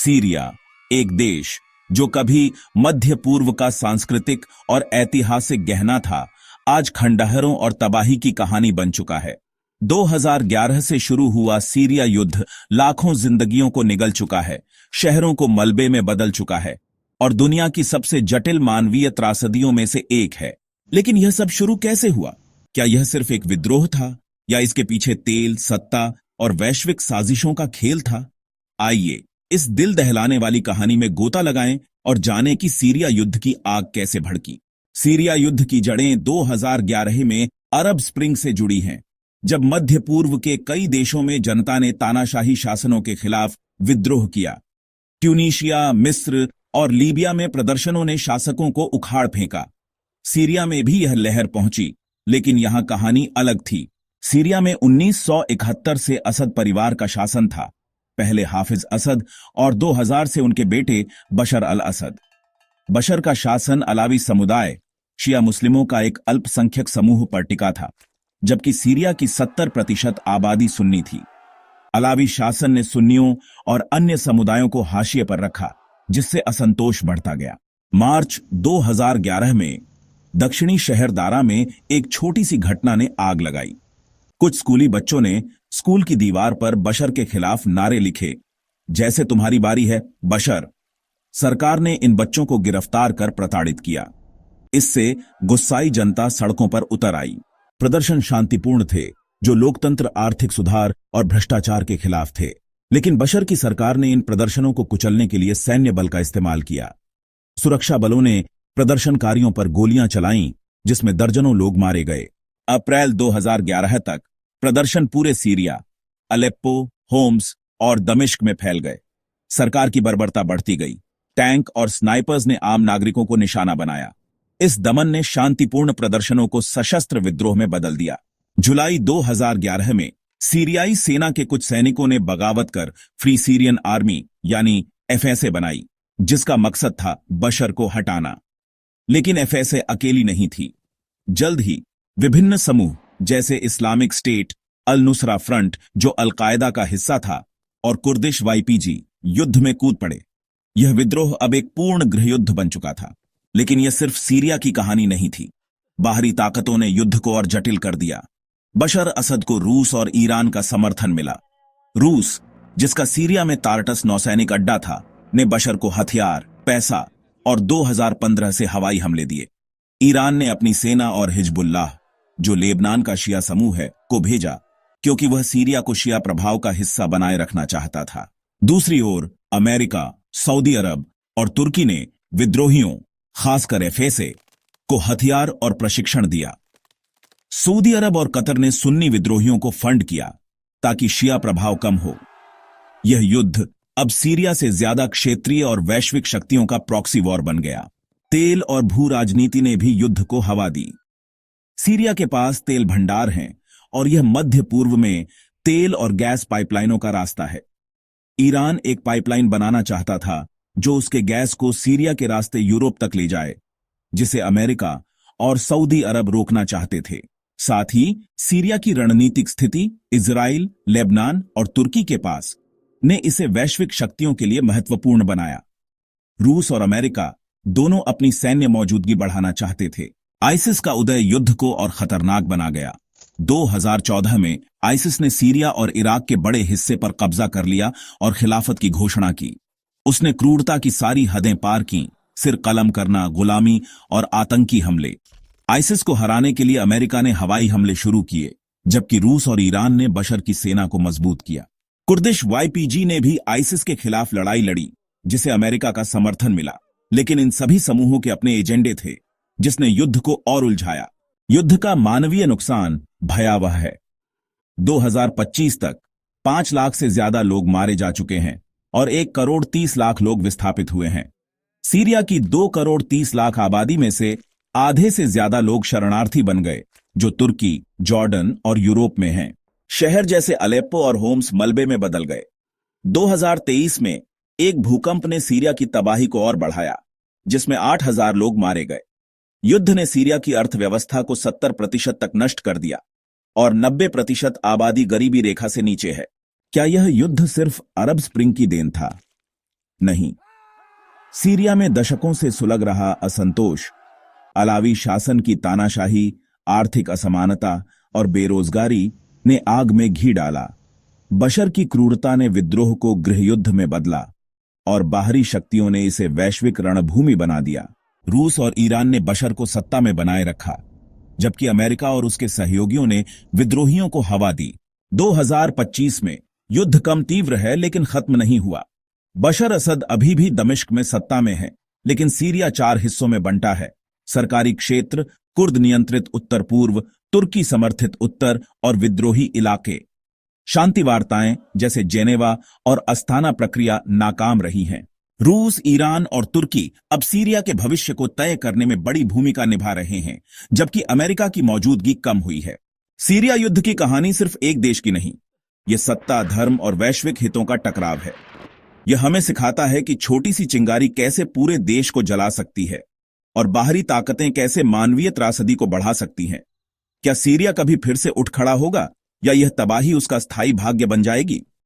Syria, एक देश जो कभी मध्य पूर्व का सांस्कृतिक और ऐतिहासिक गहना था, आज खंडहरों और तबाही की कहानी बन चुका है। 2011 से शुरू हुआ सीरिया युद्ध लाखों जिंदगियों को निगल चुका है, शहरों को मलबे में बदल चुका है और दुनिया की सबसे जटिल मानवीय त्रासदियों में से एक है। लेकिन यह सब शुरू कैसे हुआ? क्या यह सिर्फ एक विद्रोह था या इसके पीछे तेल, सत्ता और वैश्विक साजिशों का खेल था? आइए इस दिल दहलाने वाली कहानी में गोता लगाएं और जानें कि सीरिया युद्ध की आग कैसे भड़की। सीरिया युद्ध की जड़ें 2011 में अरब स्प्रिंग से जुड़ी हैं, जब मध्य पूर्व के कई देशों में जनता ने तानाशाही शासनों के खिलाफ विद्रोह किया। ट्यूनीशिया, मिस्र और लीबिया में प्रदर्शनों ने शासकों को उखाड़ फेंका। सीरिया में भी यह लहर पहुंची, लेकिन यहां कहानी अलग थी। सीरिया में 1971 से असद परिवार का शासन था, पहले हाफिज असद और 2000 से उनके बेटे बशर अल असद। बशर का शासन अलावी समुदाय, शिया मुस्लिमों का एक अल्पसंख्यक समूह पर टिका था, जबकि सीरिया की 70% आबादी सुन्नी थी। अलावी शासन ने सुन्नियों और अन्य समुदायों को हाशिए पर रखा, जिससे असंतोष बढ़ता गया। मार्च 2011 में दक्षिणी शहर दारा में एक छोटी सी घटना ने आग लगाई। कुछ स्कूली बच्चों ने स्कूल की दीवार पर बशर के खिलाफ नारे लिखे, जैसे तुम्हारी बारी है बशर। सरकार ने इन बच्चों को गिरफ्तार कर प्रताड़ित किया। इससे गुस्साई जनता सड़कों पर उतर आई। प्रदर्शन शांतिपूर्ण थे, जो लोकतंत्र, आर्थिक सुधार और भ्रष्टाचार के खिलाफ थे। लेकिन बशर की सरकार ने इन प्रदर्शनों को कुचलने के लिए सैन्य बल का इस्तेमाल किया। सुरक्षा बलों ने प्रदर्शनकारियों पर गोलियां चलाईं, जिसमें दर्जनों लोग मारे गए। अप्रैल 2011 तक प्रदर्शन पूरे सीरिया, अलेप्पो, होम्स और दमिश्क में फैल गए। सरकार की बर्बरता बढ़ती गई। टैंक और स्नाइपर्स ने आम नागरिकों को निशाना बनाया। इस दमन ने शांतिपूर्ण प्रदर्शनों को सशस्त्र विद्रोह में बदल दिया। जुलाई 2011 में सीरियाई सेना के कुछ सैनिकों ने बगावत कर फ्री सीरियन आर्मी यानी एफएसए बनाई, जिसका मकसद था बशर को हटाना। लेकिन एफएसए अकेली नहीं थी। जल्द ही विभिन्न समूह जैसे इस्लामिक स्टेट, अल नुसरा फ्रंट जो अल-कायदा का हिस्सा था, और कुर्दिश वाईपीजी युद्ध में कूद पड़े। यह विद्रोह अब एक पूर्ण गृहयुद्ध बन चुका था। लेकिन यह सिर्फ सीरिया की कहानी नहीं थी। बाहरी ताकतों ने युद्ध को और जटिल कर दिया। बशर असद को रूस और ईरान का समर्थन मिला। रूस, जिसका सीरिया में तार्टस नौसैनिक अड्डा था, ने बशर को हथियार, पैसा और 2015 से हवाई हमले दिए। ईरान ने अपनी सेना और हिजबुल्लाह, जो लेबनान का शिया समूह है, को भेजा, क्योंकि वह सीरिया को शिया प्रभाव का हिस्सा बनाए रखना चाहता था। दूसरी ओर अमेरिका, सऊदी अरब और तुर्की ने विद्रोहियों, खासकर एफएसए, को हथियार और प्रशिक्षण दिया। सऊदी अरब और कतर ने सुन्नी विद्रोहियों को फंड किया ताकि शिया प्रभाव कम हो। यह युद्ध अब सीरिया से ज्यादा क्षेत्रीय और वैश्विक शक्तियों का प्रॉक्सी वॉर बन गया। तेल और भू राजनीति ने भी युद्ध को हवा दी। सीरिया के पास तेल भंडार हैं और यह मध्य पूर्व में तेल और गैस पाइपलाइनों का रास्ता है। ईरान एक पाइपलाइन बनाना चाहता था जो उसके गैस को सीरिया के रास्ते यूरोप तक ले जाए, जिसे अमेरिका और सऊदी अरब रोकना चाहते थे। साथ ही सीरिया की रणनीतिक स्थिति इजराइल, लेबनान और तुर्की के पास ने इसे वैश्विक शक्तियों के लिए महत्वपूर्ण बनाया। रूस और अमेरिका दोनों अपनी सैन्य मौजूदगी बढ़ाना चाहते थे। आइसिस का उदय युद्ध को और खतरनाक बना गया। 2014 में आइसिस ने सीरिया और इराक के बड़े हिस्से पर कब्जा कर लिया और खिलाफत की घोषणा की। उसने क्रूरता की सारी हदें पार की, सिर कलम करना, गुलामी और आतंकी हमले। आइसिस को हराने के लिए अमेरिका ने हवाई हमले शुरू किए, जबकि रूस और ईरान ने बशर की सेना को मजबूत किया। कुर्दिश वाईपीजी ने भी आइसिस के खिलाफ लड़ाई लड़ी, जिसे अमेरिका का समर्थन मिला। लेकिन इन सभी समूहों के अपने एजेंडे थे, जिसने युद्ध को और उलझाया। युद्ध का मानवीय नुकसान भयावह है। 2025 तक 5 लाख से ज्यादा लोग मारे जा चुके हैं और 1 करोड़ 30 लाख लोग विस्थापित हुए हैं। सीरिया की 2 करोड़ 30 लाख आबादी में से आधे से ज्यादा लोग शरणार्थी बन गए, जो तुर्की, जॉर्डन और यूरोप में हैं। शहर जैसे अलेप्पो और होम्स मलबे में बदल गए। 2023 में एक भूकंप ने सीरिया की तबाही को और बढ़ाया, जिसमें 8,000 लोग मारे गए। युद्ध ने सीरिया की अर्थव्यवस्था को 70% तक नष्ट कर दिया और 90% आबादी गरीबी रेखा से नीचे है। क्या यह युद्ध सिर्फ अरब स्प्रिंग की देन था? नहीं, सीरिया में दशकों से सुलग रहा असंतोष, अलावी शासन की तानाशाही, आर्थिक असमानता और बेरोजगारी ने आग में घी डाला। बशर की क्रूरता ने विद्रोह को गृहयुद्ध में बदला और बाहरी शक्तियों ने इसे वैश्विक रणभूमि बना दिया। रूस और ईरान ने बशर को सत्ता में बनाए रखा, जबकि अमेरिका और उसके सहयोगियों ने विद्रोहियों को हवा दी। 2025 में युद्ध कम तीव्र है लेकिन खत्म नहीं हुआ। बशर असद अभी भी दमिश्क में सत्ता में है, लेकिन सीरिया 4 हिस्सों में बंटा है। सरकारी क्षेत्र, कुर्द नियंत्रित उत्तर पूर्व, तुर्की समर्थित उत्तर और विद्रोही इलाके। शांति वार्ताएं जैसे जेनेवा और अस्ताना प्रक्रिया नाकाम रही हैं। रूस, ईरान और तुर्की अब सीरिया के भविष्य को तय करने में बड़ी भूमिका निभा रहे हैं, जबकि अमेरिका की मौजूदगी कम हुई है। सीरिया युद्ध की कहानी सिर्फ एक देश की नहीं, यह सत्ता, धर्म और वैश्विक हितों का टकराव है। यह हमें सिखाता है कि छोटी सी चिंगारी कैसे पूरे देश को जला सकती है और बाहरी ताकतें कैसे मानवीय त्रासदी को बढ़ा सकती हैं। क्या सीरिया कभी फिर से उठ खड़ा होगा या यह तबाही उसका स्थायी भाग्य बन जाएगी?